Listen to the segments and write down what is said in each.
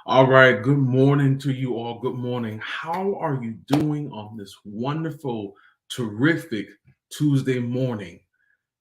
All right, good morning to you all. Good morning. How are you doing on this wonderful, terrific Tuesday morning?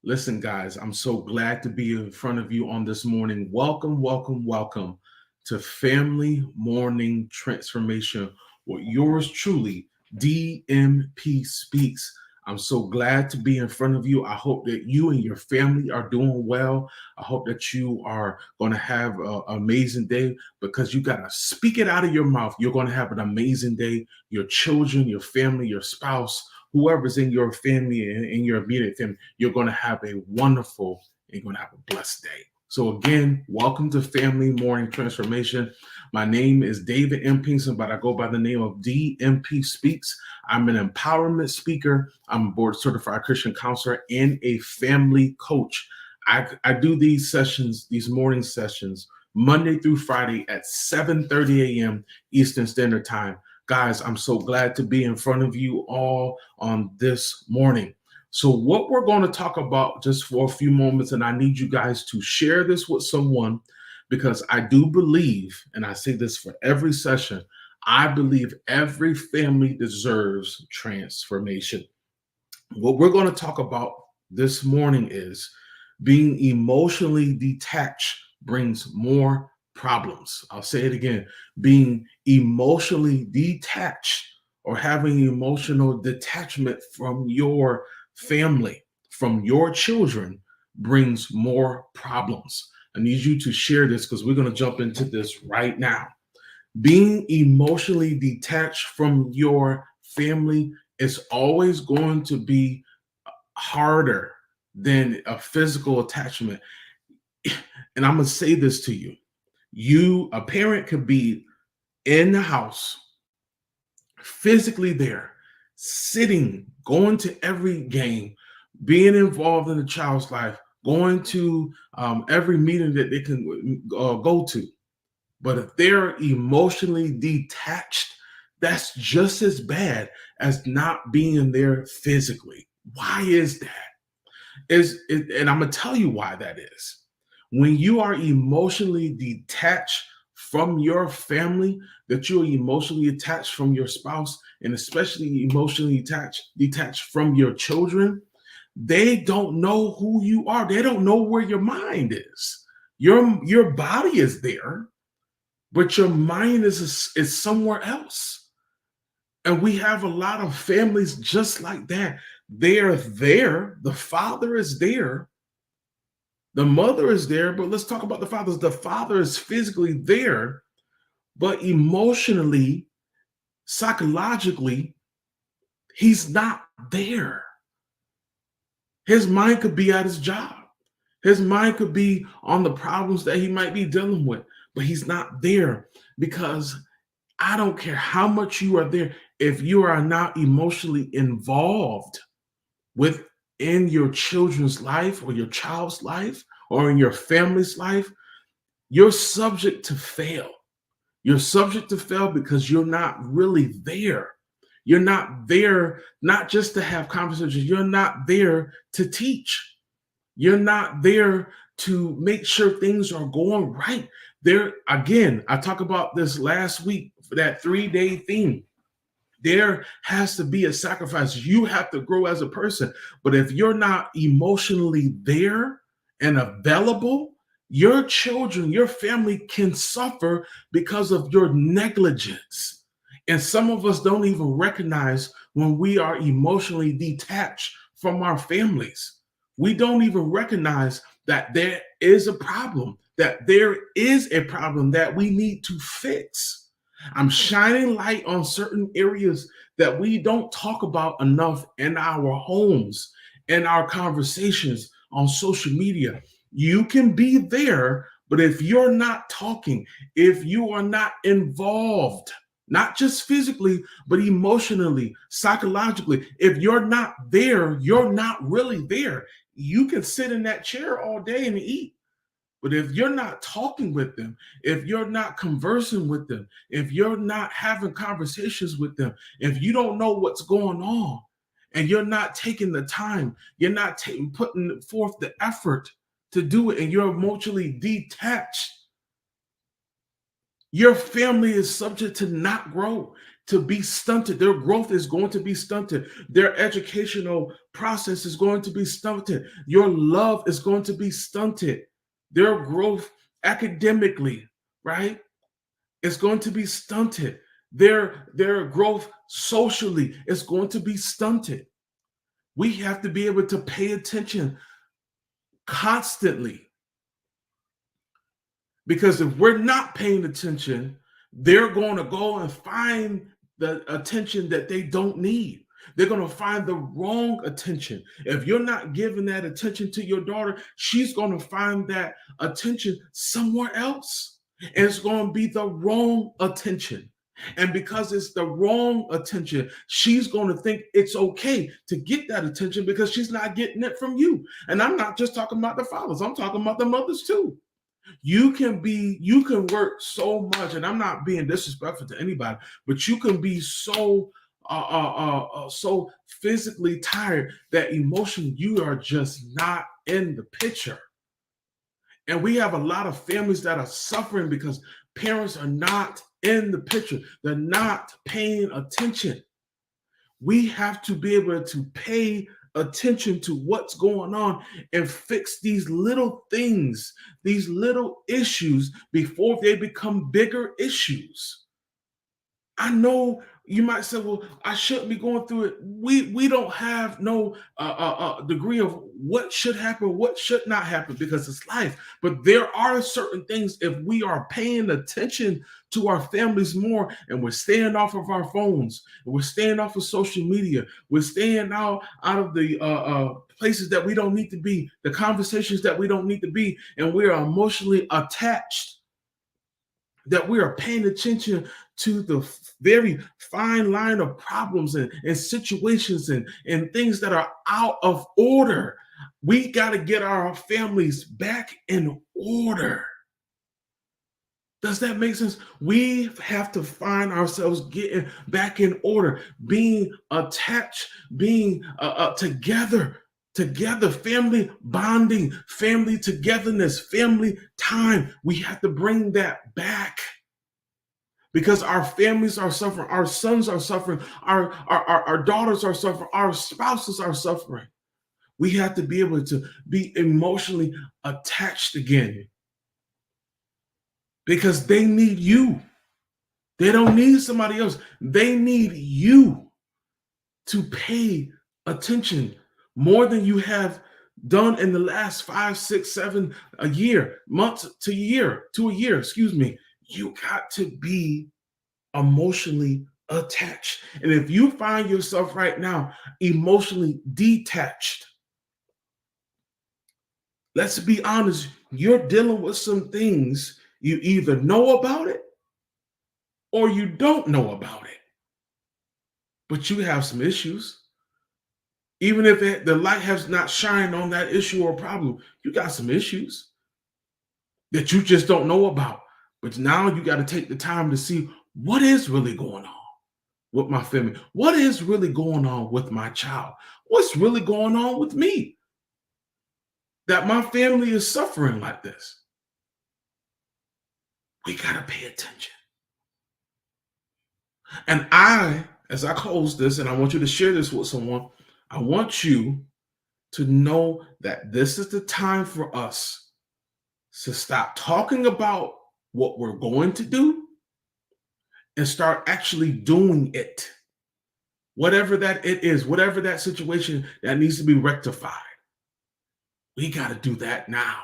Listen, guys, I'm so glad to be in front of you on this morning. Welcome, welcome, welcome to Family Morning Transformation with yours truly, DMP Speaks. I'm so glad to be in front of you. I hope that you and your family are doing well. I hope that you are going to have an amazing day because you got to speak it out of your mouth. You're going to have an amazing day. Your children, your family, your spouse, whoever's in your family and in your immediate family, you're going to have a wonderful and you're going to have a blessed day. So again, welcome to Family Morning Transformation. My name is David M. Pinson, but I go by the name of DMP Speaks. I'm an empowerment speaker. I'm a board certified Christian counselor and a family coach. I do these sessions, these morning sessions, Monday through Friday at 7:30 a.m. Eastern Standard Time. Guys, I'm so glad to be in front of you all on this morning. So what we're going to talk about just for a few moments, and I need you guys to share this with someone because I do believe, and I say this for every session, I believe every family deserves transformation. What we're going to talk about this morning is being emotionally detached brings more problems. I'll say it again. Being emotionally detached or having emotional detachment from your family, from your children, brings more problems. I need you to share this because we're going to jump into this right now. Being emotionally detached from your family is always going to be harder than a physical attachment. And I'm going to say this to you. A parent could be in the house, physically there, sitting, going to every game, being involved in the child's life, going to every meeting that they can go to. But if they're emotionally detached, that's just as bad as not being there physically. Why is that? And I'm gonna tell you why that is. When you are emotionally detached from your family, that you are emotionally attached from your spouse, and especially emotionally detached from your children, they don't know who you are. They don't know where your mind is. Your body is there, but your mind is somewhere else. And we have a lot of families just like that. They're there. The father is there. The mother is there. But let's talk about the fathers. The father is physically there, but emotionally, psychologically, he's not there. His mind could be at his job. His mind could be on the problems that he might be dealing with, but he's not there because I don't care how much you are there. If you are not emotionally involved within your children's life or your child's life or in your family's life, you're subject to fail. You're subject to fail because you're not really there. You're not there not just to have conversations. You're not there to teach. You're not there to make sure things are going right. There again, I talked about this last week for that 3-day theme. There has to be a sacrifice. You have to grow as a person. But if you're not emotionally there and available, your children, your family can suffer because of your negligence. And some of us don't even recognize when we are emotionally detached from our families. We don't even recognize that there is a problem, that there is a problem that we need to fix. I'm shining light on certain areas that we don't talk about enough in our homes, in our conversations on social media. You can be there, but if you're not talking, if you are not involved, not just physically, but emotionally, psychologically, if you're not there, you're not really there. You can sit in that chair all day and eat. But if you're not talking with them, if you're not conversing with them, if you're not having conversations with them, if you don't know what's going on, and you're not taking the time, you're not putting forth the effort to do it, and you're emotionally detached, Your family is subject to not grow, to be stunted. Their growth is going to be stunted. Their educational process is going to be stunted. Your love is going to be stunted. Their growth academically, right, is going to be stunted. Their growth socially is going to be stunted. We have to be able to pay attention constantly, because if we're not paying attention, they're going to go and find the attention that they don't need. They're going to find the wrong attention. If you're not giving that attention to your daughter, she's going to find that attention somewhere else. And it's going to be the wrong attention. And because it's the wrong attention, she's going to think it's okay to get that attention because she's not getting it from you. And I'm not just talking about the fathers, I'm talking about the mothers too. You can work so much, and I'm not being disrespectful to anybody, but you can be so so physically tired that emotionally you are just not in the picture. And we have a lot of families that are suffering because parents are not in the picture. They're not paying attention. We have to be able to pay attention to what's going on and fix these little things, these little issues before they become bigger issues. I know you might say, well, I shouldn't be going through it. We don't have no degree of what should happen, what should not happen, because it's life. But there are certain things, if we are paying attention to our families more, and we're staying off of our phones, and we're staying off of social media, we're staying out of the places that we don't need to be, the conversations that we don't need to be, and we are emotionally attached, that we are paying attention to the very fine line of problems and situations and things that are out of order. We got to get our families back in order. Does that make sense? We have to find ourselves getting back in order, being attached, being together, family bonding, family togetherness, family time. We have to bring that back, because our families are suffering, our sons are suffering, our daughters are suffering, our spouses are suffering. We have to be able to be emotionally attached again, because they need you. They don't need somebody else. They need you to pay attention more than you have done in the last 5, 6, 7 a year, months to a year, excuse me. You got to be emotionally attached. And if you find yourself right now emotionally detached, let's be honest, you're dealing with some things. You either know about it or you don't know about it, but you have some issues. Even if the light has not shined on that issue or problem, you got some issues that you just don't know about. But now you got to take the time to see what is really going on with my family. What is really going on with my child? What's really going on with me that my family is suffering like this? We got to pay attention. And as I close this, and I want you to share this with someone, I want you to know that this is the time for us to stop talking about what we're going to do and start actually doing it. Whatever that it is, whatever that situation that needs to be rectified, we got to do that now.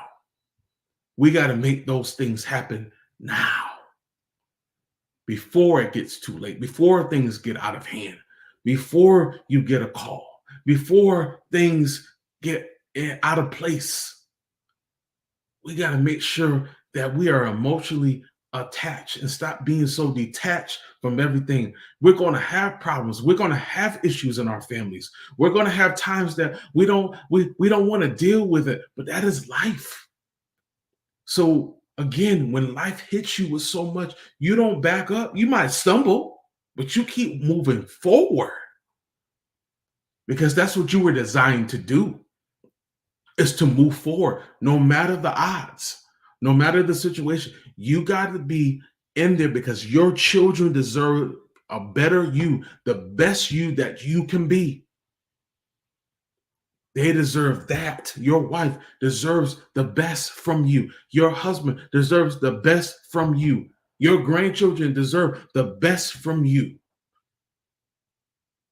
We got to make those things happen now, before it gets too late, before things get out of hand, before you get a call, before things get out of place. We got to make sure that we are emotionally attached and stop being so detached from everything. We're going to have problems. We're going to have issues in our families. We're going to have times that we don't want to deal with it, but that is life. So again, when life hits you with so much, you don't back up. You might stumble, but you keep moving forward, because that's what you were designed to do, is to move forward no matter the odds, no matter the situation. You got to be in there because your children deserve a better you, the best you that you can be. They deserve that. Your wife deserves the best from you. Your husband deserves the best from you. Your grandchildren deserve the best from you.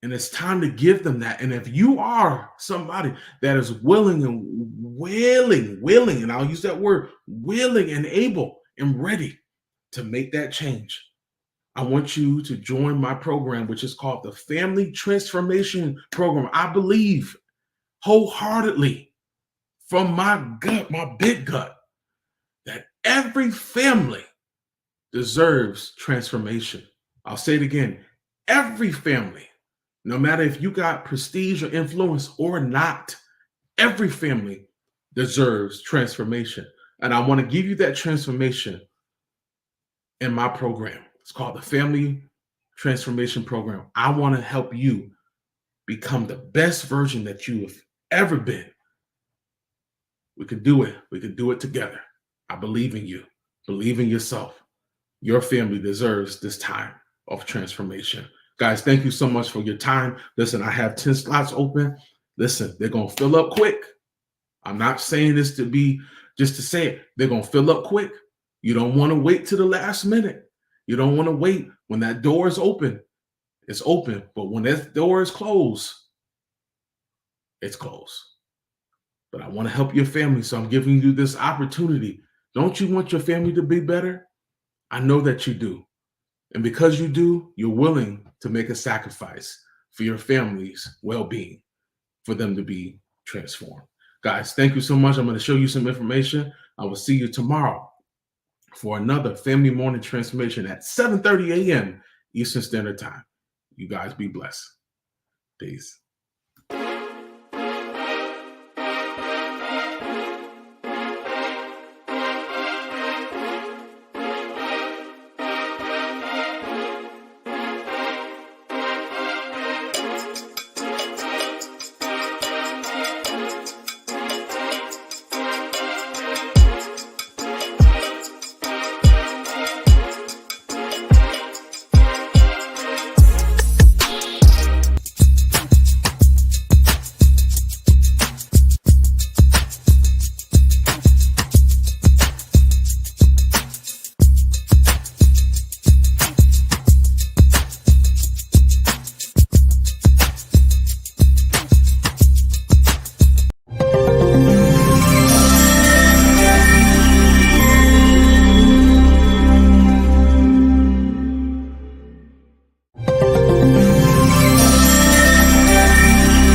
And it's time to give them that. And if you are somebody that is willing, and I'll use that word, willing and able and ready to make that change, I want you to join my program, which is called the Family Transformation Program. I believe wholeheartedly from my gut, my big gut, that every family deserves transformation. I'll say it again. Every family, no matter if you got prestige or influence or not, every family deserves transformation. And I want to give you that transformation in my program. It's called the Family Transformation Program. I want to help you become the best version that you have ever been. We can do it. We can do it together. I believe in you. Believe in yourself. Your family deserves this time of transformation. Guys, thank you so much for your time. Listen, I have 10 slots open. Listen, they're going to fill up quick. I'm not saying this to be just to say it. They're going to fill up quick. You don't want to wait to the last minute. You don't want to wait when that door is open. It's open. But when that door is closed, it's closed. But I want to help your family, so I'm giving you this opportunity. Don't you want your family to be better? I know that you do. And because you do, you're willing to make a sacrifice for your family's well-being, for them to be transformed. Guys, thank you so much. I'm going to show you some information. I will see you tomorrow for another Family Morning Transformation at 7:30 a.m. Eastern Standard Time. You guys be blessed. Peace.